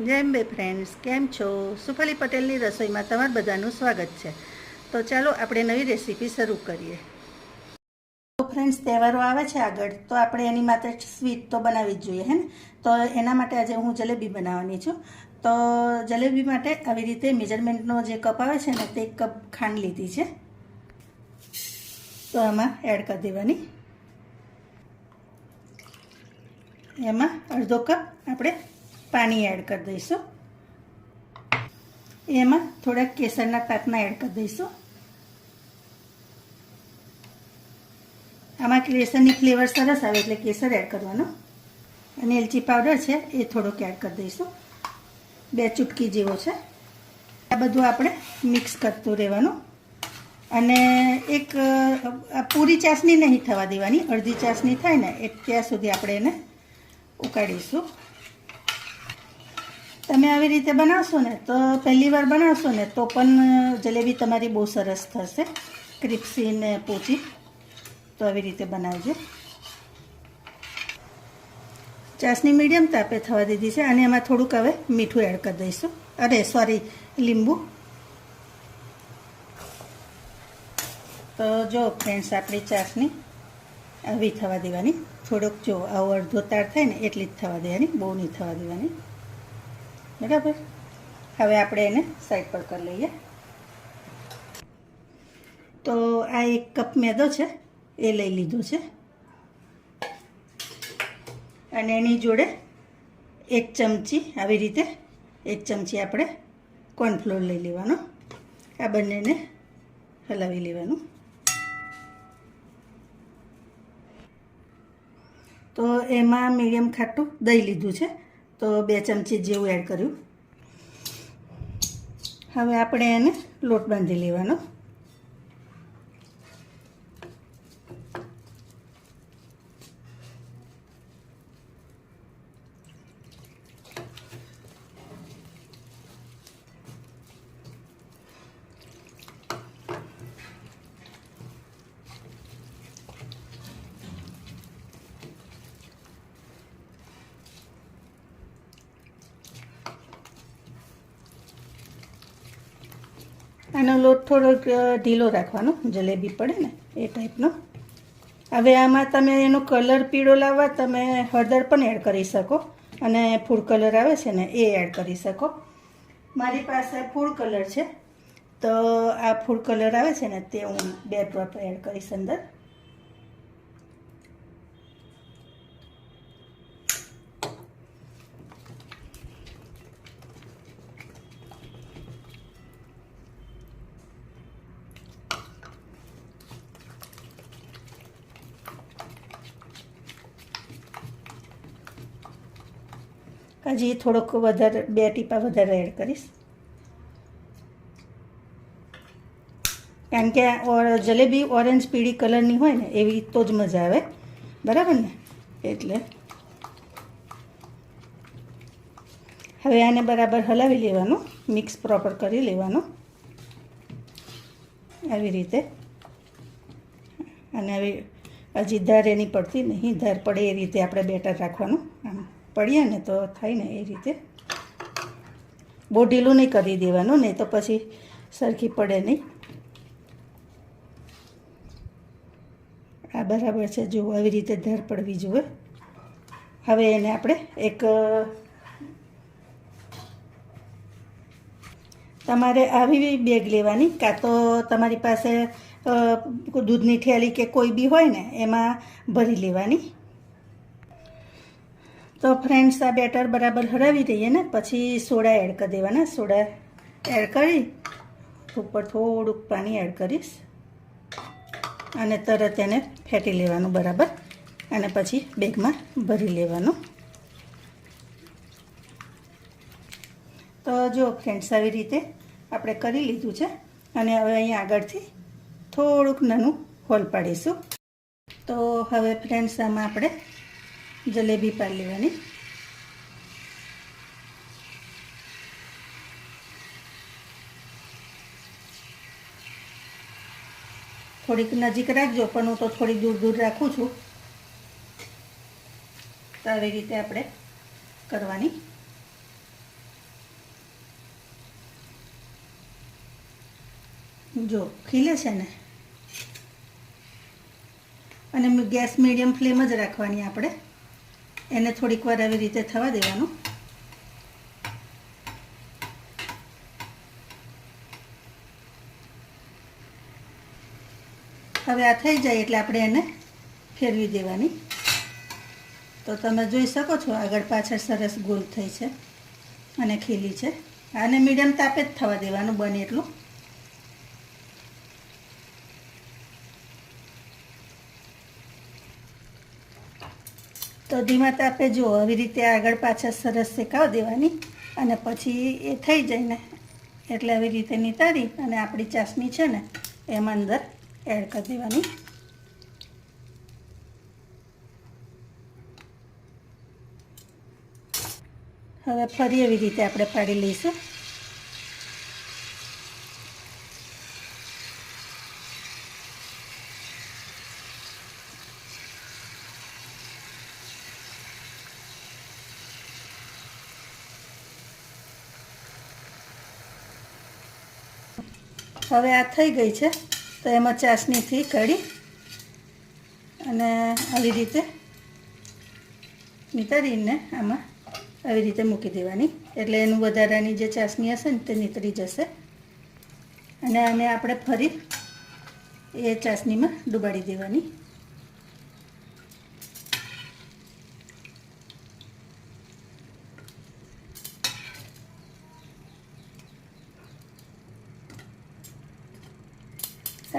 જય અંબે ફ્રેન્ડ્સ, કેમ છો? સુફલી પટેલની રસોઈમાં તમારું બધાનું સ્વાગત છે. તો ચાલો આપણે નવી રેસીપી શરૂ કરીએ. તો ફ્રેન્ડ્સ, તહેવારો આવે છે આગળ, તો આપણે એની માટે સ્વીટ તો બનાવવી જ જોઈએ, હે ને? તો એના માટે આજે હું જલેબી બનાવવાની છું. તો જલેબી માટે આવી રીતે મેજરમેન્ટનો જે કપ આવે છે ને, તે કપ ખાંડ લીધી છે. તો આમાં એડ કરી દેવાની. એમાં અડધો કપ આપણે પાણી એડ કરી દઈશું. એમાં થોડાક કેસરના પાકના એડ કરી દઈશું. આમાં કેસરની ફ્લેવર સરસ આવે એટલે કેસર એડ કરવાનો. અને એલચી પાવડર છે એ થોડોક એડ કરી દઈશું, 2 ચૂટકી જેવો છે. આ બધું આપણે મિક્સ કરતું રહેવાનું. અને એક પૂરી ચાસણી નહીં થવા દેવાની, અડધી ચાસણી થાય ને ત્યાં સુધી આપણે એને ઉકાળીશું. તમે આવી રીતે બનાવશો ને, તો પહેલી વાર બનાવશો ને તો પણ જલેબી તમારી બહુ સરસ થશે, ક્રિસ્પી ને પોચી. તો આવી રીતે બનાવજો. ચાસણી મીડિયમ તાપે થવા દીધી છે અને એમાં થોડુંક હવે મીઠું એડ કરી દઈશું. લીંબુ. તો જો ફ્રેન્ડ્સ, આપણી ચાસણી આવી થવા દેવાની. થોડોક જો આવો અડધો તાર થાય ને એટલી જ થવા દેવાની, બહુ નહીં થવા દેવાની. બરાબર. હવે આપણે એને સાઈડ પર કરી લઈએ. તો આ 1 કપ મેદો છે એ લઈ લીધો છે. અને એની જોડે 1 ચમચી આવી રીતે 1 ચમચી આપણે કોર્નફ્લોર લઈ લેવાનો. આ બંનેને હલાવી લેવાનું. તો એમાં મીડિયમ ખાટું દહીં લીધું છે, તો 2 ચમચી જેવું એડ કર્યું. હવે આપણે એને લોટ બાંધી લેવાનો. આનો લોટ થોડોક ઢીલો રાખવાનો, જલેબી પડે ને એ ટાઈપનો. હવે આમાં તમે એનો કલર પીળો લાવવા તમે હળદર પણ એડ કરી શકો, અને ફૂડ કલર આવે છે ને એ એડ કરી શકો. મારી પાસે ફૂડ કલર છે, તો આ ફૂડ કલર આવે છે ને તે હું 2 ડ્રોપ એડ કરીશ અંદર. હજી થોડોક વધારે 2 ટીપા વધારે એડ કરીશ, કારણ કે જલેબી ઓરેન્જ પીળી કલરની હોય ને એવી તો જ મજા આવે, બરાબર ને? એટલે હવે આને બરાબર હલાવી લેવાનું, મિક્સ પ્રોપર કરી લેવાનું આવી રીતે. અને હવે હજી ધાર એની પડતી નહીં, ધાર પડે એ રીતે આપણે બેટર રાખવાનું. આમ પડીએ ને તો થાય ને એ રીતે. બહુ ઢીલું નહીં કરી દેવાનું, નહીં તો પછી સરખી પડે નહીં. આ બરાબર છે, જો આવી રીતે ધાર પડવી જોઈએ. હવે એને આપણે એક તમારે આવી બેગ લેવાની, કાં તો તમારી પાસે દૂધની થેલી કે કોઈ બી હોય ને એમાં ભરી લેવાની. તો ફ્રેન્ડ્સ, આ બેટર બરાબર હરાવી દઈએ ને પછી સોડા એડ કરી દેવાના. સોડા એડ કરી ઉપર થોડુંક પાણી એડ કરીશ અને તરત એને ફેટી લેવાનું બરાબર, અને પછી બેગમાં ભરી લેવાનું. તો જો ફ્રેન્ડ્સ, આવી રીતે આપણે કરી લીધું છે. અને હવે અહીંયા આગળથી થોડુંક નાનું હોલ પાડીશું. તો હવે ફ્રેન્ડ્સ, આમાં આપણે જલેબી પાડી લેવાની. થોડીક નજીક રાખજો, પણ હું તો થોડી દૂર દૂર રાખું છું. તો આવી રીતે આપણે કરવાની. જો ખીલે છે ને, અને ગેસ મીડિયમ ફ્લેમ જ રાખવાની આપણે. એને થોડીક વાર આવી રીતે થવા દેવાનું. હવે આ થઈ જાય એટલે આપણે એને ફેરવી દેવાની. તો તમે જોઈ શકો છો આગળ પાછળ સરસ ગોલ થઈ છે અને ખીલી છે. આને મીડિયમ તાપે જ થવા દેવાનું બને એટલું. તો ધીમા તાપે જો આવી રીતે આગળ પાછળ સરસ શેકાવા દેવાની, અને પછી એ થઈ જાય ને એટલે આવી રીતે નિતારી અને આપણી ચાસણી છે ને એમાં અંદર એડ કરી દેવાની. હવે ફરી એવી રીતે આપણે પાડી લઈશું. હવે આ થઈ ગઈ છે તો એમાં ચાસણીથી કાઢી અને આવી રીતે નિતારીને આમાં આવી રીતે મૂકી દેવાની. એટલે એનું વધારાની જે ચાસણી હશે ને તે નીતરી જશે. અને આને આપણે ફરી એ ચાસણીમાં ડુબાડી દેવાની.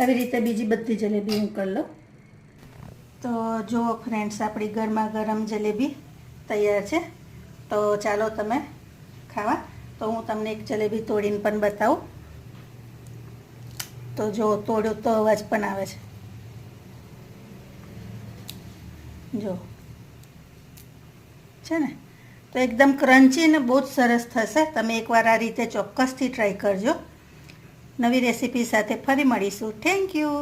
આવી રીતે બીજી બધી જલેબી હું કરી લઉં. તો જુઓ ફ્રેન્ડ્સ, આપણી ગરમા ગરમ જલેબી તૈયાર છે. તો ચાલો તમે ખાવા. તો હું તમને એક જલેબી તોડીને પણ બતાવું. તો જો તોડ્યો તો અવાજ પણ આવે છે. જો છે ને, તો એકદમ ક્રન્ચી ને બહુ જ સરસ થશે. તમે એકવાર આ રીતે ચોક્કસથી ટ્રાય કરજો. નવી રેસીપી સાથે ફરી મળીશું. Thank you.